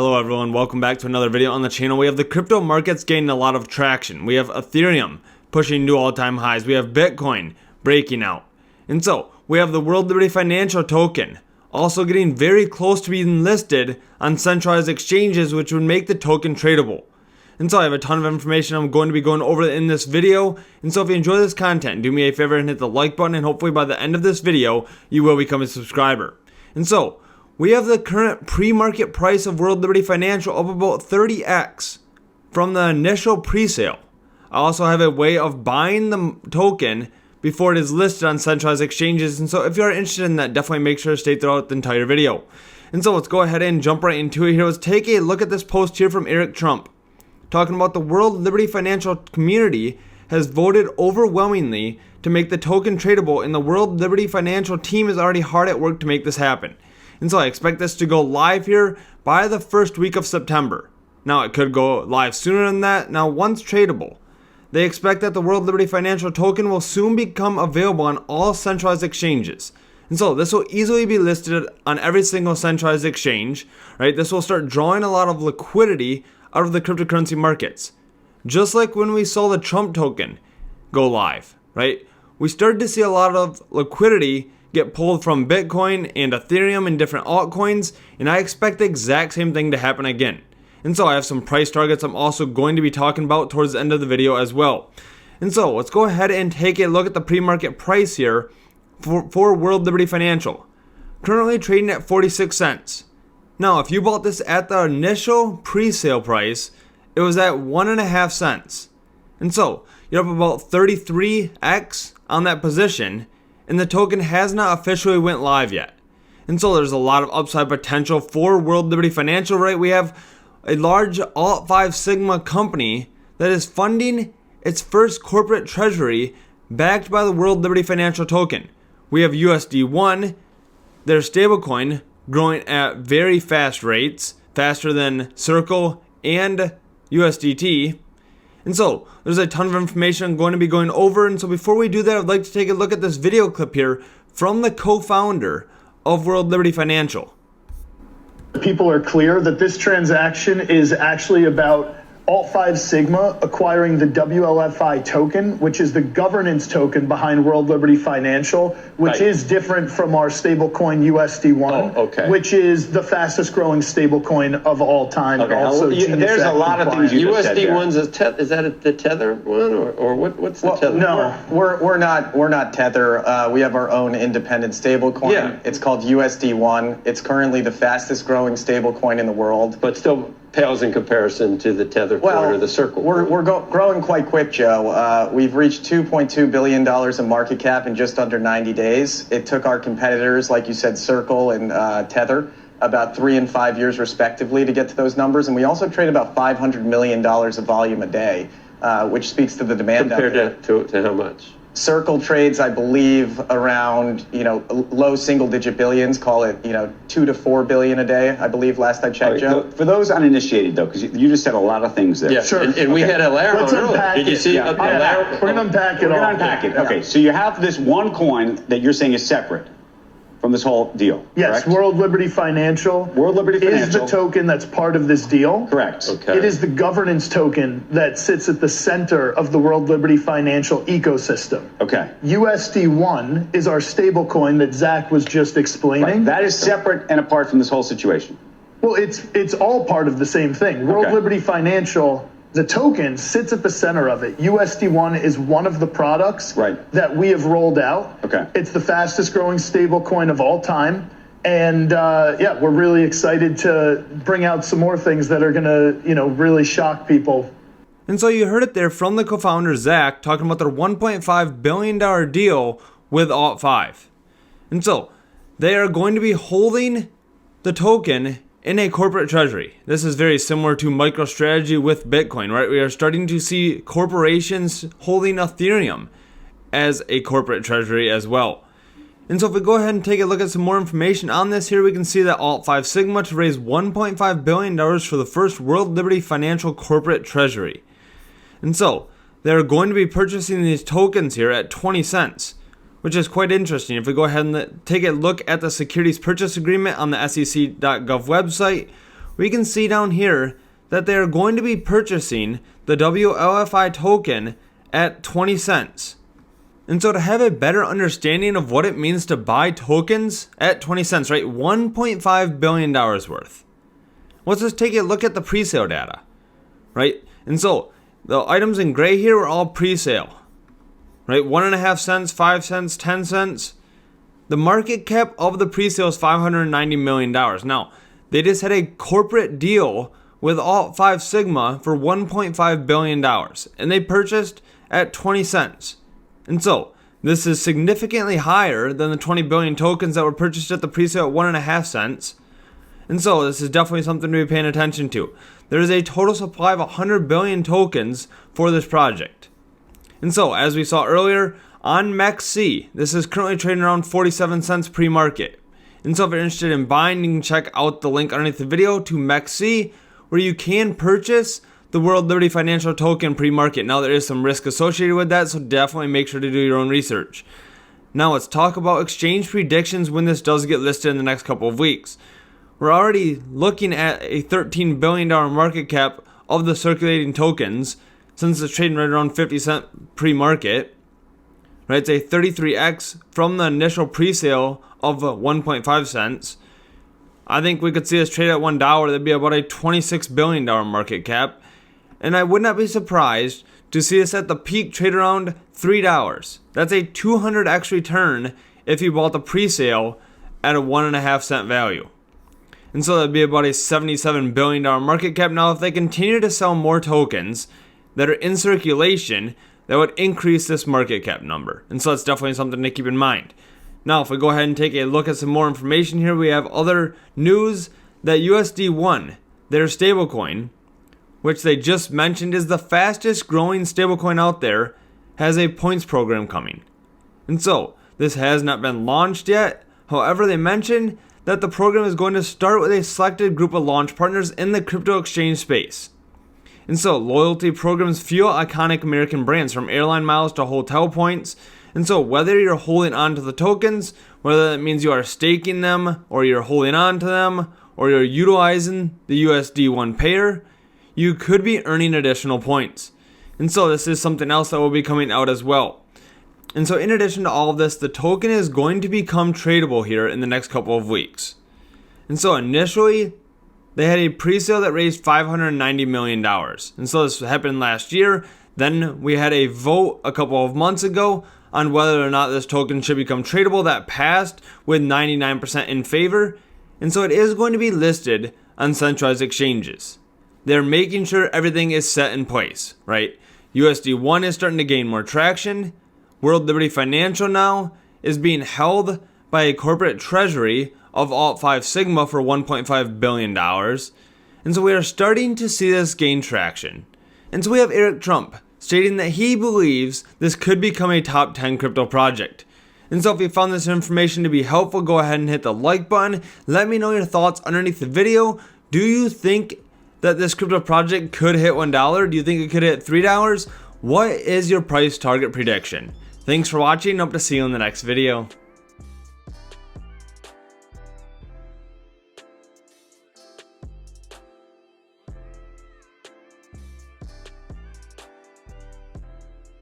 Hello everyone, welcome back to another video on the channel. We have the crypto markets gaining a lot of traction. We have Ethereum pushing new all-time highs. We have Bitcoin breaking out. And so, we have the World Liberty Financial token also getting very close to being listed on centralized exchanges, which would make the token tradable. And so I have a ton of information I'm going to be going over in this video. And so if you enjoy this content, do me a favor and hit the like button, and hopefully by the end of this video, you will become a subscriber. And so, we have the current pre-market price of World Liberty Financial up about 30x from the initial pre-sale. I also have a way of buying the token before it is listed on centralized exchanges. And so if you are interested in that, definitely make sure to stay throughout the entire video. And so let's go ahead and jump right into it here. Let's take a look at this post here from Eric Trump, talking about the World Liberty Financial community has voted overwhelmingly to make the token tradable, and the World Liberty Financial team is already hard at work to make this happen. And so I expect this to go live here by the first week of September. Now it could go live sooner than that. Now once tradable, they expect that the World Liberty Financial token will soon become available on all centralized exchanges. And so this will easily be listed on every single centralized exchange, right? This will start drawing a lot of liquidity out of the cryptocurrency markets. Just like when we saw the Trump token go live, right? We started to see a lot of liquidity get pulled from Bitcoin and Ethereum and different altcoins, and I expect the exact same thing to happen again. And so I have some price targets I'm also going to be talking about towards the end of the video as well. And so let's go ahead and take a look at the pre-market price here for World Liberty Financial. Currently trading at 46 cents. Now if you bought this at the initial pre-sale price, it was at 1.5 cents. And so you're up about 33x on that position, and the token has not officially went live yet. And so there's a lot of upside potential for World Liberty Financial, right? We have a large Alt5 Sigma company that is funding its first corporate treasury backed by the World Liberty Financial token. We have USD1, their stablecoin, growing at very fast rates, faster than Circle and USDT. And so there's a ton of information I'm going to be going over. And so before we do that, I'd like to take a look at this video clip here from the co-founder of World Liberty Financial. People are clear that this transaction is actually about Alt5 Sigma acquiring the WLFI token, which is the governance token behind World Liberty Financial, which is different from our stablecoin USD1, which is the fastest growing stablecoin of all time. Also, there's a lot of things you just said there. USD1's is that the Tether one, or what's the Tether? No, we're not Tether. We have our own independent stablecoin. Yeah. It's called USD1. It's currently the fastest growing stablecoin in the world, but still pales in comparison to the Tether coin or the Circle. We're growing quite quick, Joe. We've reached $2.2 billion in market cap in just under 90 days. It took our competitors, like you said, Circle and Tether, about 3 and 5 years respectively to get to those numbers. And we also trade about $500 million of volume a day, which speaks to the demand. Compared to how much? Circle trades, I believe, around, low single-digit billions, call it, 2 to 4 billion a day, I believe, last I checked, Joe. For those uninitiated, though, because you just said a lot of things there. Yeah, sure. And we had Alaire on earlier. Did you see We're going to unpack it all. Okay, so you have this one coin that you're saying is separate from this whole deal. Yes, correct? World Liberty Financial. World Liberty Financial is the token that's part of this deal. Correct. Okay. It is the governance token that sits at the center of the World Liberty Financial ecosystem. Okay. USD1 is our stablecoin that Zach was just explaining. Right. That is separate and apart from this whole situation. Well, it's all part of the same thing. World Liberty Financial, the token sits at the center of it. USD1 is one of the products that we have rolled out. Okay. It's the fastest growing stable coin of all time. And we're really excited to bring out some more things that are going to, really shock people. And so you heard it there from the co-founder Zach talking about their $1.5 billion deal with Alt5. And so they are going to be holding the token in a corporate treasury. This is very similar to MicroStrategy with Bitcoin, right? We are starting to see corporations holding Ethereum as a corporate treasury as well. And so if we go ahead and take a look at some more information on this here, we can see that Alt5 Sigma to raise $1.5 billion for the first World Liberty Financial corporate treasury. And so they're going to be purchasing these tokens here at 20 cents. which is quite interesting. If we go ahead and take a look at the securities purchase agreement on the SEC.gov website, we can see down here that they are going to be purchasing the WLFI token at 20 cents. And so to have a better understanding of what it means to buy tokens at 20 cents, right? $1.5 billion worth. Let's just take a look at the pre-sale data, right? And so the items in gray here are all pre-sale, right? 1.5 cents, 5 cents, 10 cents. The market cap of the pre-sale is $590 million. Now, they just had a corporate deal with Alt5 Sigma for $1.5 billion, and they purchased at 20 cents. And so, this is significantly higher than the 20 billion tokens that were purchased at the pre-sale at 1.5 cents. And so, this is definitely something to be paying attention to. There is a total supply of 100 billion tokens for this project. And so, as we saw earlier, on MEXC, this is currently trading around 47 cents pre-market. And so, if you're interested in buying, you can check out the link underneath the video to MEXC, where you can purchase the World Liberty Financial Token pre-market. Now, there is some risk associated with that, so definitely make sure to do your own research. Now, let's talk about exchange predictions when this does get listed in the next couple of weeks. We're already looking at a $13 billion market cap of the circulating tokens, since it's trading right around 50 cent pre-market. Right, it's a 33x from the initial pre-sale of 1.5 cents. I think we could see this trade at $1. That'd be about a $26 billion market cap. And I would not be surprised to see this at the peak trade around $3. That's a 200x return if you bought the pre-sale at a 1.5 cent value. And so that'd be about a $77 billion market cap. Now, if they continue to sell more tokens that are in circulation, that would increase this market cap number. And so that's definitely something to keep in mind. Now, if we go ahead and take a look at some more information here, we have other news that USD1, their stablecoin, which they just mentioned is the fastest growing stablecoin out there, has a points program coming. And so, this has not been launched yet. However, they mentioned that the program is going to start with a selected group of launch partners in the crypto exchange space. And so, loyalty programs fuel iconic American brands, from airline miles to hotel points. And so, whether you're holding on to the tokens, whether that means you are staking them, or you're holding on to them, or you're utilizing the USD1 pair, you could be earning additional points. And so, this is something else that will be coming out as well. And so, in addition to all of this, the token is going to become tradable here in the next couple of weeks. And so, initially, they had a pre-sale that raised $590 million. And so, this happened last year. Then we had a vote a couple of months ago on whether or not this token should become tradable. That passed with 99% in favor. And so it is going to be listed on centralized exchanges. They're making sure everything is set in place, right? USD1 is starting to gain more traction. World Liberty Financial now is being held by a corporate treasury of Alt5 Sigma for $1.5 billion. And so we are starting to see this gain traction. And so we have Eric Trump stating that he believes this could become a top 10 crypto project. And so if you found this information to be helpful, go ahead and hit the like button. Let me know your thoughts underneath the video. Do you think that this crypto project could hit $1? Do you think it could hit $3? What is your price target prediction? Thanks for watching. Hope to see you in the next video.